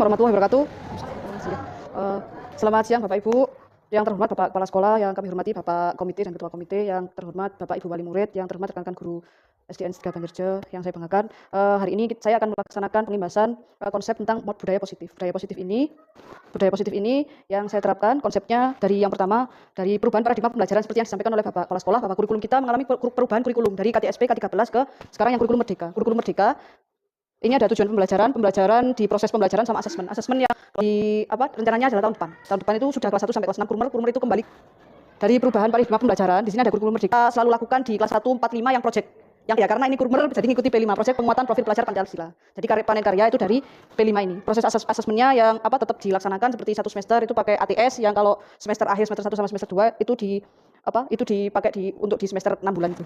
Warahmatullahi wabarakatuh. Selamat siang Bapak Ibu, yang terhormat Bapak Kepala Sekolah, yang kami hormati Bapak Komite dan Ketua Komite, yang terhormat Bapak Ibu Wali Murid, yang terhormat rekan-rekan guru SDN 3 Banjarjo yang saya banggakan. Hari ini saya akan melaksanakan pengembasan konsep tentang budaya positif. Budaya positif ini yang saya terapkan konsepnya dari yang pertama, dari perubahan paradigma pembelajaran seperti yang disampaikan oleh Bapak Kepala Sekolah, bahwa kurikulum kita mengalami perubahan kurikulum dari KTSP K13 ke sekarang yang kurikulum merdeka. Kurikulum merdeka ini ada tujuan pembelajaran di proses pembelajaran sama asesmen. Asesmen yang rencananya adalah tahun depan. Tahun depan itu sudah kelas 1 sampai kelas 6 kurmer itu kembali dari perubahan paradigma pembelajaran. Di sini ada kurikulum merdeka selalu lakukan di kelas 1, 4, 5 yang project. Yang ya karena ini kurmer jadi ngikuti P5, proses penguatan profil pelajar Pancasila. Jadi panen karya itu dari P5 ini. Proses asesmennya yang tetap dilaksanakan seperti 1 semester itu pakai ATS, yang kalau semester akhir semester 1 sama semester 2 itu dipakai untuk di semester 6 bulan itu.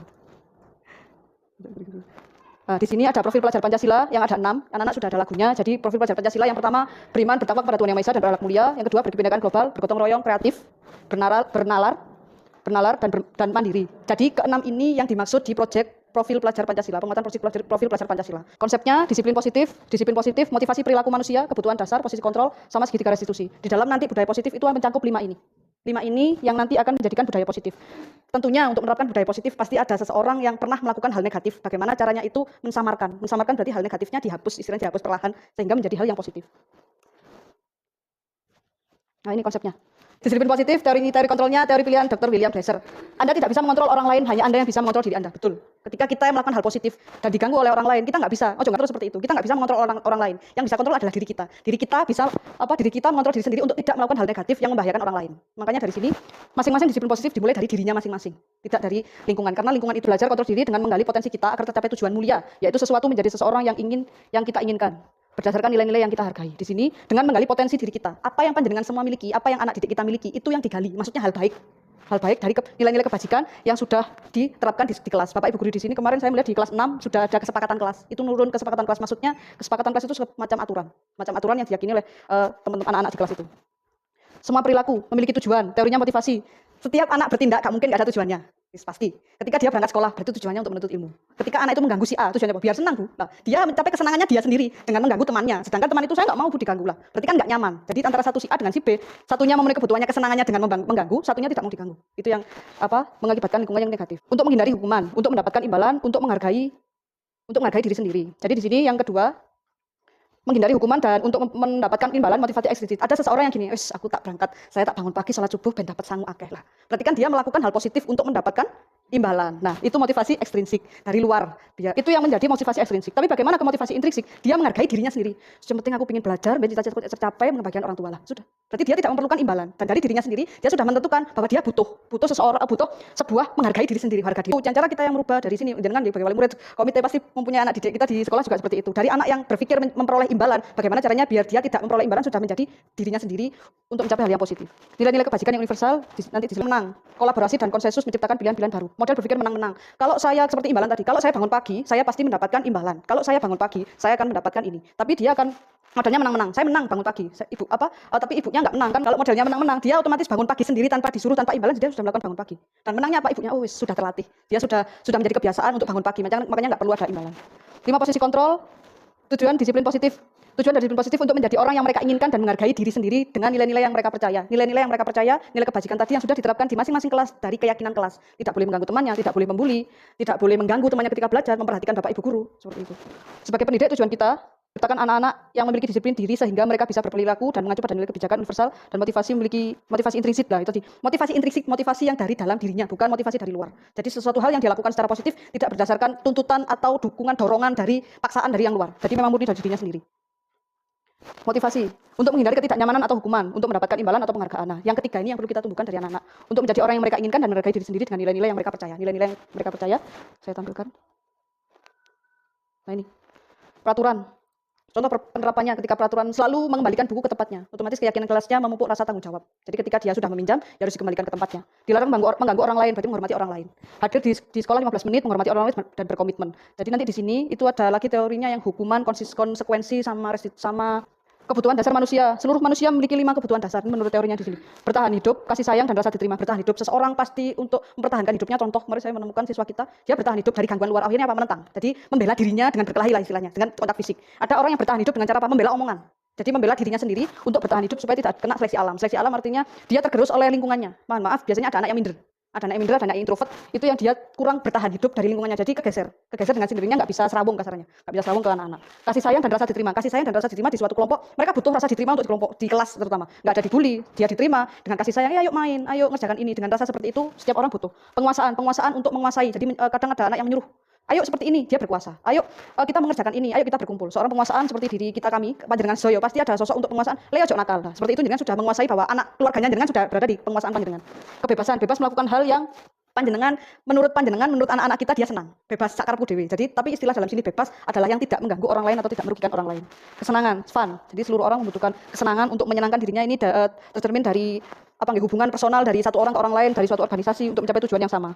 Nah, di sini ada profil pelajar Pancasila yang ada 6, anak-anak sudah ada lagunya. Jadi profil pelajar Pancasila yang pertama, beriman, bertakwa kepada Tuhan Yang Maha Esa dan berakhlak mulia. Yang kedua, berkebinekaan global, bergotong royong, kreatif, bernalar dan mandiri. Jadi keenam ini yang dimaksud di proyek profil pelajar Pancasila, penguatan profil pelajar Pancasila. Konsepnya disiplin positif, motivasi perilaku manusia, kebutuhan dasar, posisi kontrol, sama segitiga restitusi. Di dalam nanti budaya positif itu mencakup 5 ini. 5 ini yang nanti akan menjadikan budaya positif. Tentunya untuk menerapkan budaya positif pasti ada seseorang yang pernah melakukan hal negatif. Bagaimana caranya itu mensamarkan. Mensamarkan berarti hal negatifnya dihapus, istilahnya dihapus perlahan sehingga menjadi hal yang positif. Nah, ini konsepnya. Disiplin positif, teori kontrolnya, teori pilihan Dr. William Glasser. Anda tidak bisa mengontrol orang lain, hanya Anda yang bisa mengontrol diri Anda. Betul. Ketika kita melakukan hal positif dan diganggu oleh orang lain, kita nggak bisa. Oh, jangan terus seperti itu. Kita nggak bisa mengontrol orang lain. Yang bisa kontrol adalah diri kita. Diri kita mengontrol diri sendiri untuk tidak melakukan hal negatif yang membahayakan orang lain. Makanya dari sini, masing-masing disiplin positif dimulai dari dirinya masing-masing, tidak dari lingkungan. Karena lingkungan itu belajar kontrol diri dengan menggali potensi kita agar tercapai tujuan mulia, yaitu sesuatu menjadi seseorang yang kita inginkan. Berdasarkan nilai-nilai yang kita hargai. Di sini dengan menggali potensi diri kita. Apa yang panjenengan semua miliki, apa yang anak didik kita miliki, itu yang digali. Maksudnya hal baik. Hal baik dari nilai-nilai kebajikan yang sudah diterapkan di kelas. Bapak Ibu guru di sini kemarin saya melihat di kelas 6 sudah ada kesepakatan kelas. Itu nurun kesepakatan kelas. Maksudnya kesepakatan kelas itu semacam aturan. Macam aturan yang diyakini oleh teman-teman anak-anak di kelas itu. Semua perilaku memiliki tujuan, teorinya motivasi. Setiap anak bertindak gak mungkin gak ada tujuannya. Pasti. Ketika dia berangkat sekolah, berarti tujuannya untuk menuntut ilmu. Ketika anak itu mengganggu si A, tujuannya apa? Biar senang, Bu. Nah, dia mencapai kesenangannya dia sendiri dengan mengganggu temannya. Sedangkan teman itu saya nggak mau Bu diganggu lah. Berarti kan nggak nyaman. Jadi antara satu si A dengan si B, satunya memenuhi kebutuhannya kesenangannya dengan mengganggu, satunya tidak mau diganggu. Itu yang mengakibatkan lingkungan yang negatif. Untuk menghindari hukuman, untuk mendapatkan imbalan, untuk menghargai diri sendiri. Jadi di sini yang kedua, menghindari hukuman dan untuk mendapatkan imbalan motivasi eksplisit. Ada seseorang yang gini, aku tak berangkat, saya tak bangun pagi sholat subuh ben dapat sangu akeh lah. Berarti kan dia melakukan hal positif untuk mendapatkan imbalan. Nah, itu motivasi ekstrinsik dari luar. Itu yang menjadi motivasi ekstrinsik. Tapi bagaimana ke motivasi intrinsik? Dia menghargai dirinya sendiri. Yang penting aku ingin belajar, cita-cita tercapai, mengembangkan orang tua lah. Sudah. Berarti dia tidak memerlukan imbalan. Dan dari dirinya sendiri, dia sudah menentukan bahwa dia butuh sebuah menghargai diri sendiri, harga diri. Cara kita yang merubah dari sini, jangan sebagai wali murid, komite pasti mempunyai anak didik kita di sekolah juga seperti itu. Dari anak yang berpikir memperoleh imbalan, bagaimana caranya biar dia tidak memperoleh imbalan sudah menjadi dirinya sendiri untuk mencapai hal yang positif. Nilai-nilai kebajikan yang universal nanti menang, kolaborasi dan konsensus menciptakan pilihan-pilihan baru. Model berpikir menang-menang. Kalau saya seperti imbalan tadi, kalau saya bangun pagi, saya pasti mendapatkan imbalan. Kalau saya bangun pagi, saya akan mendapatkan ini. Tapi dia akan modelnya menang-menang. Saya menang bangun pagi. Tapi ibunya nggak menang kan? Kalau modelnya menang-menang, dia otomatis bangun pagi sendiri tanpa disuruh, tanpa imbalan, dia sudah melakukan bangun pagi. Dan menangnya apa? Ibunya sudah terlatih. Dia sudah menjadi kebiasaan untuk bangun pagi. Makanya nggak perlu ada imbalan. 5 posisi kontrol. Tujuan disiplin positif untuk menjadi orang yang mereka inginkan dan menghargai diri sendiri dengan nilai-nilai yang mereka percaya. Nilai-nilai yang mereka percaya, nilai kebajikan tadi yang sudah diterapkan di masing-masing kelas dari keyakinan kelas. Tidak boleh mengganggu temannya, tidak boleh membuli, tidak boleh mengganggu temannya ketika belajar, memperhatikan Bapak Ibu guru, seperti itu. Sebagai pendidik tujuan kita menciptakan anak-anak yang memiliki disiplin diri sehingga mereka bisa berperilaku dan mengacu pada nilai kebijakan universal dan memiliki motivasi intrinsik lah. Itu tadi. Motivasi intrinsik, motivasi yang dari dalam dirinya, bukan motivasi dari luar. Jadi sesuatu hal yang dilakukan secara positif tidak berdasarkan tuntutan atau dukungan dorongan dari paksaan dari yang luar. Jadi memang murni dari dirinya sendiri. Motivasi untuk menghindari ketidaknyamanan atau hukuman, untuk mendapatkan imbalan atau penghargaan. Nah, yang ketiga ini yang perlu kita tumbuhkan dari anak-anak untuk menjadi orang yang mereka inginkan dan menghargai diri sendiri dengan nilai-nilai yang mereka percaya. Nilai-nilai yang mereka percaya saya tampilkan. Nah, ini peraturan. Contoh penerapannya ketika peraturan selalu mengembalikan buku ke tempatnya, otomatis keyakinan kelasnya memupuk rasa tanggung jawab. Jadi ketika dia sudah meminjam, dia harus dikembalikan ke tempatnya. Dilarang mengganggu orang lain, berarti menghormati orang lain. Hadir di sekolah 15 menit, menghormati orang lain dan berkomitmen. Jadi nanti di sini itu ada lagi teorinya yang hukuman, konsekuensi sama kebutuhan dasar manusia. Seluruh manusia memiliki 5 kebutuhan dasar menurut teorinya di sini. Bertahan hidup, kasih sayang dan rasa diterima. Bertahan hidup, seseorang pasti untuk mempertahankan hidupnya. Contoh kemarin saya menemukan siswa kita, dia bertahan hidup dari gangguan luar, akhirnya menentang. Jadi membela dirinya dengan berkelahi lah istilahnya, dengan kontak fisik. Ada orang yang bertahan hidup dengan cara membela omongan. Jadi membela dirinya sendiri untuk bertahan hidup supaya tidak kena seleksi alam. Seleksi alam artinya dia tergerus oleh lingkungannya. Mohon maaf, biasanya ada anak yang minder. Ada anak yang minder, ada anak yang introvert, itu yang dia kurang bertahan hidup dari lingkungannya. Jadi kegeser dengan sendirinya, nggak bisa serawung kasarnya, nggak bisa serawung ke anak-anak. Kasih sayang dan rasa diterima, kasih sayang dan rasa diterima di suatu kelompok, mereka butuh rasa diterima untuk di kelompok, di kelas terutama. Nggak ada dibully, dia diterima dengan kasih sayang, ya ayo main, ayo ngerjakan ini. Dengan rasa seperti itu, setiap orang butuh penguasaan untuk menguasai. Jadi kadang ada anak yang menyuruh, ayo seperti ini, dia berkuasa. Ayo kita mengerjakan ini, ayo kita berkumpul. Seorang penguasaan seperti diri kita kami, panjenengan Soyo, pasti ada sosok untuk penguasaan. Leo ojo nakal. Nah, seperti itu jenengan sudah menguasai bahwa anak keluarganya jenengan sudah berada di penguasaan panjenengan. Kebebasan, bebas melakukan hal yang panjenengan, menurut anak-anak kita dia senang. Bebas sakarepku dewe. Jadi tapi istilah dalam sini bebas adalah yang tidak mengganggu orang lain atau tidak merugikan orang lain. Kesenangan, fun. Jadi seluruh orang membutuhkan kesenangan untuk menyenangkan dirinya. Ini tercermin dari hubungan personal dari satu orang ke orang lain, dari suatu organisasi untuk mencapai tujuan yang sama.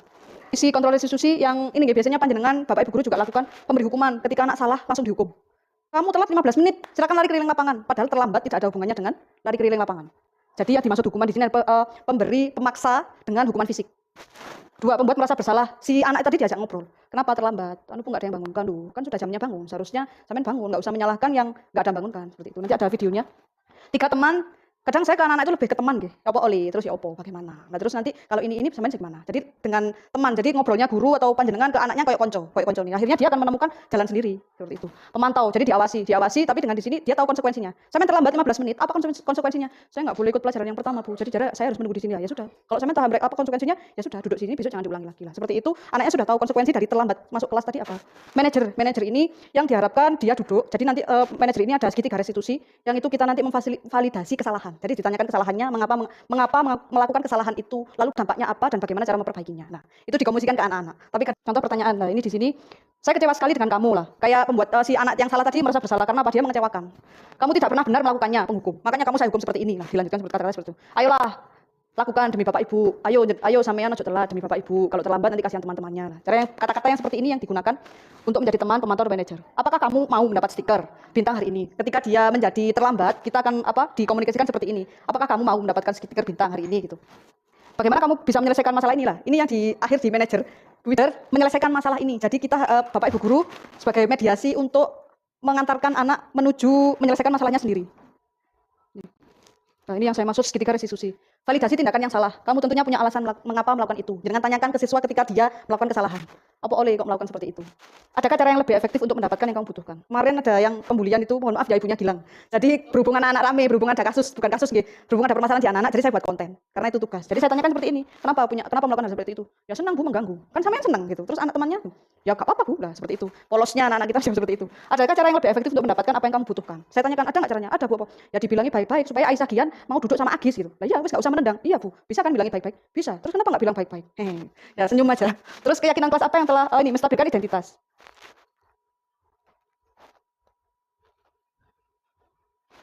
Isi kontrol restitusi yang ini biasanya panjenengan Bapak Ibu guru juga lakukan, memberi hukuman ketika anak salah langsung dihukum. Kamu telat 15 menit, silakan lari keliling lapangan. Padahal terlambat tidak ada hubungannya dengan lari keliling lapangan. Jadi yang dimaksud hukuman di sini pemberi pemaksa dengan hukuman fisik. 2, pembuat merasa bersalah. Si anak tadi diajak ngobrol. Kenapa terlambat? Anu pun nggak ada yang bangunkan dulu. Kan sudah jamnya bangun. Seharusnya sampean bangun, nggak usah menyalahkan yang nggak ada yang bangunkan. Seperti itu. Nanti ada videonya. 3, teman. Kadang saya ke anak-anak itu lebih ke teman gitu. Apa oli, terus ya opo, bagaimana. Nah, terus nanti kalau ini sampean gimana? Jadi dengan teman, jadi ngobrolnya guru atau panjenengan ke anaknya kayak konco nih. Akhirnya dia akan menemukan jalan sendiri seperti itu. Pemantau, jadi diawasi, tapi dengan di sini dia tahu konsekuensinya. Sampean terlambat 15 menit, apa konsekuensinya? Saya nggak boleh ikut pelajaran yang pertama, Bu. Jadi saya harus menunggu di sini ya. Ya sudah. Kalau sampean tahu apa konsekuensinya, ya sudah duduk sini, besok jangan diulangi lagi lah. Seperti itu, anaknya sudah tahu konsekuensi dari terlambat masuk kelas tadi apa. Manajer ini yang diharapkan dia duduk. Jadi nanti manajer ini ada segitiga restitusi yang itu kita nanti memvalidasi kesalahan. Jadi ditanyakan kesalahannya, mengapa melakukan kesalahan itu, lalu dampaknya apa dan bagaimana cara memperbaikinya. Nah, itu dikomunikasikan ke anak-anak. Tapi contoh pertanyaan, nah ini di sini saya kecewa sekali dengan kamu lah. Kayak pembuat si anak yang salah tadi merasa bersalah karena apa? Dia mengecewakan. Kamu tidak pernah benar melakukannya, penghukum. Makanya kamu saya hukum seperti ini. Nah, dilanjutkan seperti kata-kata seperti itu. Ayolah, lakukan demi Bapak Ibu. Ayo sampean aja telat demi Bapak Ibu. Kalau terlambat nanti kasihan teman-temannya. Nah, kata-kata yang seperti ini yang digunakan untuk menjadi teman, pemantau, dan manajer. Apakah kamu mau mendapat stiker bintang hari ini? Ketika dia menjadi terlambat, kita akan dikomunikasikan seperti ini. Apakah kamu mau mendapatkan stiker bintang hari ini gitu? Bagaimana kamu bisa menyelesaikan masalah inilah? Ini yang di akhir di manajer menyelesaikan masalah ini. Jadi kita Bapak Ibu guru sebagai mediasi untuk mengantarkan anak menuju menyelesaikan masalahnya sendiri. Nah, ini yang saya maksud segitiga restitusi. Validasi tindakan yang salah. Kamu tentunya punya alasan mengapa melakukan itu. Jangan tanyakan ke siswa ketika dia melakukan kesalahan. Apa oleh kok melakukan seperti itu? Adakah cara yang lebih efektif untuk mendapatkan yang kamu butuhkan? Kemarin ada yang pembulian itu, mohon maaf ya ibunya Gilang. Jadi berhubungan anak rame, berhubungan ada kasus, bukan kasus nggih. Berhubungan ada permasalahan di anak-anak, jadi saya buat konten. Karena itu tugas. Jadi saya tanyakan seperti ini, kenapa melakukan hal seperti itu? Ya senang Bu, mengganggu. Kan sama yang senang gitu. Terus anak temannya, ya enggak apa-apa Bu. Lah seperti itu. Polosnya anak-anak kita seperti itu. Adakah cara yang lebih efektif untuk mendapatkan apa yang kamu butuhkan? Saya tanyakan, ada enggak caranya? Ada Bu, apa? Ya dibilangi baik-baik supaya Aisyah Gian mau duduk sama Agis gitu. Lah iya, wis enggak usah menendang. Iya Bu, bisa kan bilangin baik-baik? Bisa. Terus kenapa enggak bilang baik-baik? Ya senyum aja. Terus keyakinan kelas apa yang telah ini menstabilkan identitas?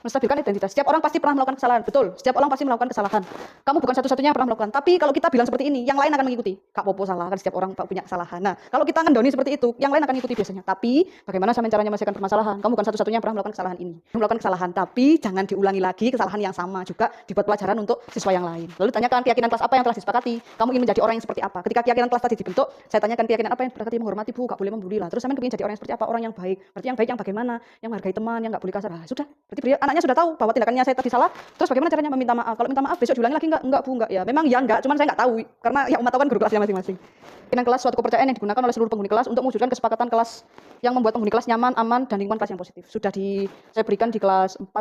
Menstabilkan identitas. Setiap orang pasti pernah melakukan kesalahan. Betul, setiap orang pasti melakukan kesalahan. Kamu bukan satu-satunya yang pernah melakukan. Tapi kalau kita bilang seperti ini, yang lain akan mengikuti. Kak Popo salah, kan setiap orang punya kesalahan. Nah, kalau kita ngendoni seperti itu, yang lain akan mengikuti biasanya. Tapi, bagaimana sama caranya menyelesaikan permasalahan? Kamu bukan satu-satunya yang pernah melakukan kesalahan ini. Melakukan kesalahan, tapi jangan diulangi lagi kesalahan yang sama juga dibuat pelajaran untuk siswa yang lain. Lalu tanyakan keyakinan kelas apa yang telah disepakati. Kamu ingin menjadi orang yang seperti apa? Ketika keyakinan kelas tadi dibentuk, saya tanyakan keyakinan apa yang berarti menghormati Bu, gak boleh membuli lah. Terus saya ingin jadi orang yang seperti apa? Orang yang baik. Berarti yang baik yang bagaimana? Yang menghargai teman, yang gak boleh kasar. Nah, sudah. Berarti anaknya sudah tahu bahwa tindakan saya tadi salah, terus bagaimana caranya meminta maaf? Kalau minta maaf besok diulangi lagi enggak Bu, enggak ya. Memang ya enggak, cuman saya enggak tahu karena yang umat tahu kan guru kelasnya masing-masing. Keyakinan kelas suatu kepercayaan yang digunakan oleh seluruh penghuni kelas untuk mewujudkan kesepakatan kelas yang membuat penghuni kelas nyaman, aman dan lingkungan kelas yang positif. Saya berikan di kelas 4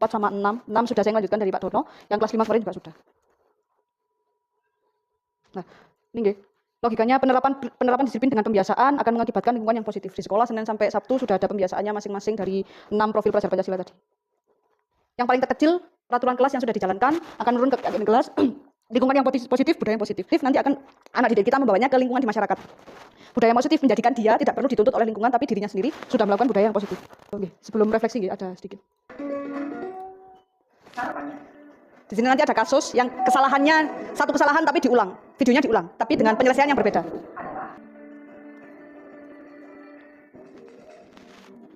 sama 6. 6 sudah saya lanjutkan dari Pak Dono, yang kelas 5 kemarin juga sudah. Nah, ini nggih. Logikanya penerapan disiplin dengan pembiasaan akan mengakibatkan lingkungan yang positif. Di sekolah Senin sampai Sabtu sudah ada pembiasaannya masing-masing dari 6 profil pelajar Pancasila tadi. Yang paling terkecil, peraturan kelas yang sudah dijalankan akan menurun ke kelas. Lingkungan yang positif, budaya yang positif. Nanti akan anak didik kita membawanya ke lingkungan di masyarakat. Budaya yang positif menjadikan dia tidak perlu dituntut oleh lingkungan, tapi dirinya sendiri sudah melakukan budaya yang positif. Oke, sebelum refleksi ada sedikit. Di sini nanti ada kasus yang kesalahannya satu kesalahan tapi diulang, videonya diulang, tapi dengan penyelesaian yang berbeda.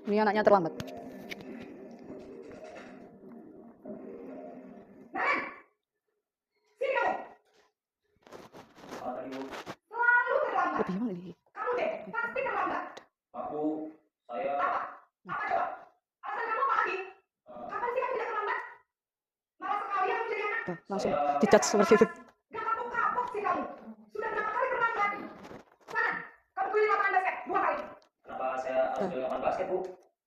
Ini anaknya terlambat. Lebih gimana ini? Kamu deh, pasti terlambat. Aku, saya. Apa coba? Alasan kamu apa lagi? Kapan sih langsung dijudge seperti itu. Gak kapok-kapok sih kamu. Sudah berapa kali terlambat? Sana, kamu keliling lapangan basket 2 kali. Kenapa saya harus keliling lapangan basket, Bu?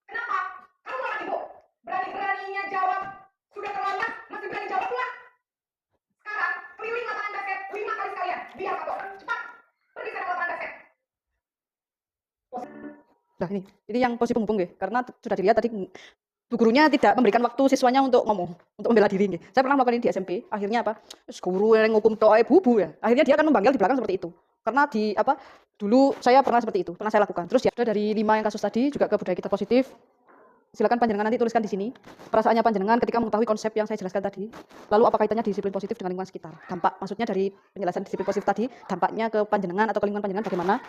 Kenapa? Kamu malah ibu. Berani-beraninya jawab. Sudah terlambat, masih berani jawab pula. Sekarang, keliling lapangan basket 5 kali sekalian. Biar 1 orang. Cepat. Pergi sana ke lapangan basket. Nah ini yang posisi penghubung nggih, karena sudah dilihat tadi Bu gurunya tidak memberikan waktu siswanya untuk ngomong, untuk membela diri nggih. Saya pernah melakukan ini di SMP, akhirnya apa? Guru yang ngukum toke bubu ya. Akhirnya dia akan membangkil di belakang seperti itu. Karena di apa? Dulu saya pernah seperti itu, pernah saya lakukan. Terus ya sudah dari 5 yang kasus tadi juga ke budaya kita positif. Silakan panjenengan nanti tuliskan di sini perasaannya panjenengan ketika mengetahui konsep yang saya jelaskan tadi. Lalu apa kaitannya disiplin positif dengan lingkungan sekitar? Dampak, maksudnya dari penjelasan disiplin positif tadi, dampaknya ke panjenengan atau ke lingkungan panjenengan bagaimana?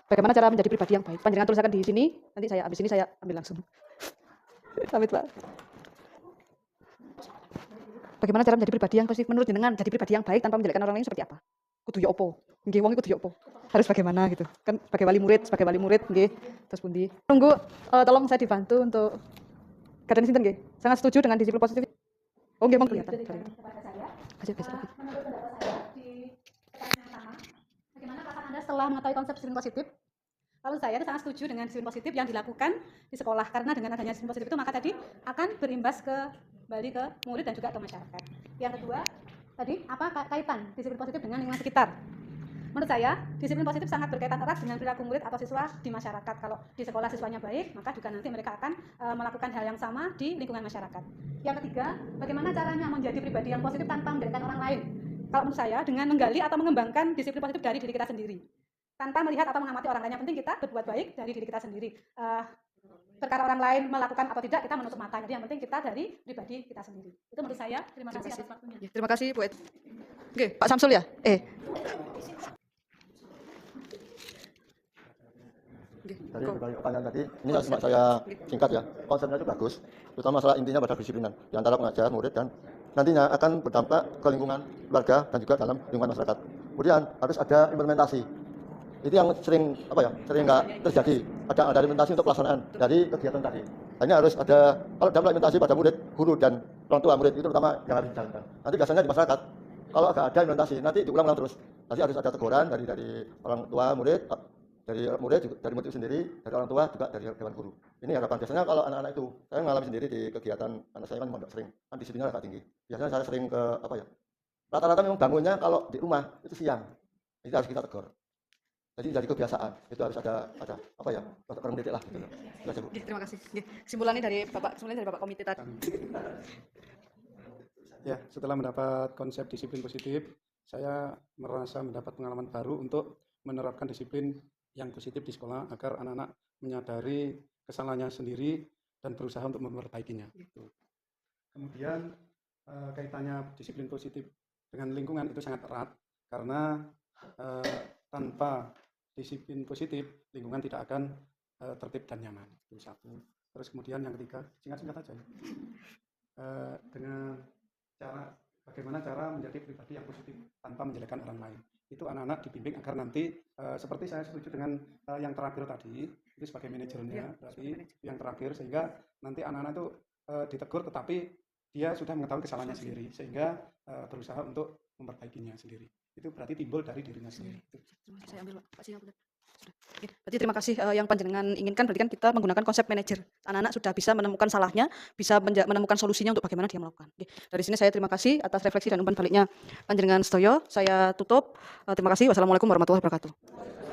Bagaimana cara menjadi pribadi yang baik? Panjenengan tuliskan di sini, nanti saya habis ini saya ambil langsung. Amit, Pak. Bagaimana cara menjadi pribadi yang positif menurut jenengan? Jadi pribadi yang baik tanpa menjelekkan orang lain seperti apa? Kudu ya opo? Nggih, wong kudu ya opo? Harus bagaimana gitu? Kan sebagai wali murid nggih. Terus pundi? Tunggu, tolong saya dibantu untuk keadaan sinten nggih. Sangat setuju dengan disiplin positif. Oh, nggih, mong kelihatan. Kepada saya, Geser. menurut pendapat saya di pertanyaan yang pertama, bagaimana perasaan Anda setelah mengetahui konsep disiplin positif? Lalu saya itu sangat setuju dengan disiplin positif yang dilakukan di sekolah, karena dengan adanya disiplin positif itu maka tadi akan berimbas kembali ke murid dan juga ke masyarakat. Yang kedua, tadi apa kaitan disiplin positif dengan lingkungan sekitar? Menurut saya, disiplin positif sangat berkaitan erat dengan perilaku murid atau siswa di masyarakat. Kalau di sekolah siswanya baik, maka juga nanti mereka akan melakukan hal yang sama di lingkungan masyarakat. Yang ketiga, bagaimana caranya menjadi pribadi yang positif tanpa menjadikan orang lain? Kalau menurut saya, dengan menggali atau mengembangkan disiplin positif dari diri kita sendiri. Tanpa melihat atau mengamati orang lain, yang penting kita berbuat baik dari diri kita sendiri. Perkara orang lain melakukan atau tidak, kita menutup mata. Jadi yang penting kita dari pribadi kita sendiri. Itu menurut saya. Terima kasih atas waktunya. Ya, terima kasih Bu Ed. Oke, Pak Samsul ya? Dari berbagai pertanyaan tadi, ini saya singkat ya. Konsepnya itu bagus, terutama masalah intinya pada disiplinan di antara pengajar, murid, dan nantinya akan berdampak ke lingkungan keluarga dan juga dalam lingkungan masyarakat. Kemudian harus ada implementasi. Itu yang sering sering nggak terjadi. Ada implementasi untuk pelaksanaan dari kegiatan tadi. Hanya harus ada, kalau dalam implementasi pada murid, guru dan orang tua murid itu terutama yang harus dijalankan. Nanti biasanya di masyarakat, kalau agak ada implementasi, nanti diulang-ulang terus. Nanti harus ada teguran dari orang tua murid, dari murid itu sendiri, dari orang tua juga dari dewan guru. Ini harapan. Biasanya kalau anak-anak itu, saya mengalami sendiri di kegiatan anak saya kan mondok sering, kan disiplinnya agak tinggi. Biasanya saya sering ke rata-rata memang bangunnya kalau di rumah itu siang, itu harus kita tegur. Jadi dari kebiasaan itu harus ada orang mendidik lah gitu. Terima kasih. Kesimpulannya dari Bapak komite tadi. Ya, setelah mendapat konsep disiplin positif, saya merasa mendapat pengalaman baru untuk menerapkan disiplin yang positif di sekolah agar anak-anak menyadari kesalahannya sendiri dan berusaha untuk memperbaikinya. Kemudian kaitannya disiplin positif dengan lingkungan itu sangat erat karena tanpa disiplin positif lingkungan tidak akan tertib dan nyaman. Itu satu. Terus kemudian yang ketiga, singkat-singkat aja ya. Dengan bagaimana cara menjadi pribadi yang positif tanpa menjelekkan orang lain. Itu anak-anak dibimbing agar nanti seperti saya setuju dengan yang terakhir tadi, itu sebagai manajernya, berarti yang terakhir, sehingga nanti anak-anak itu ditegur tetapi dia sudah mengetahui kesalahannya sendiri sehingga berusaha untuk memperbaikinya sendiri. Itu berarti timbul dari dirinya sendiri. Saya ambil Pak Siap. Berarti terima kasih yang panjenengan inginkan, berarti kan kita menggunakan konsep manajer. Anak-anak sudah bisa menemukan salahnya, bisa menemukan solusinya untuk bagaimana dia melakukan. Dari sini saya terima kasih atas refleksi dan umpan baliknya panjenengan sedoyo. Saya tutup. Terima kasih. Wassalamualaikum warahmatullahi wabarakatuh.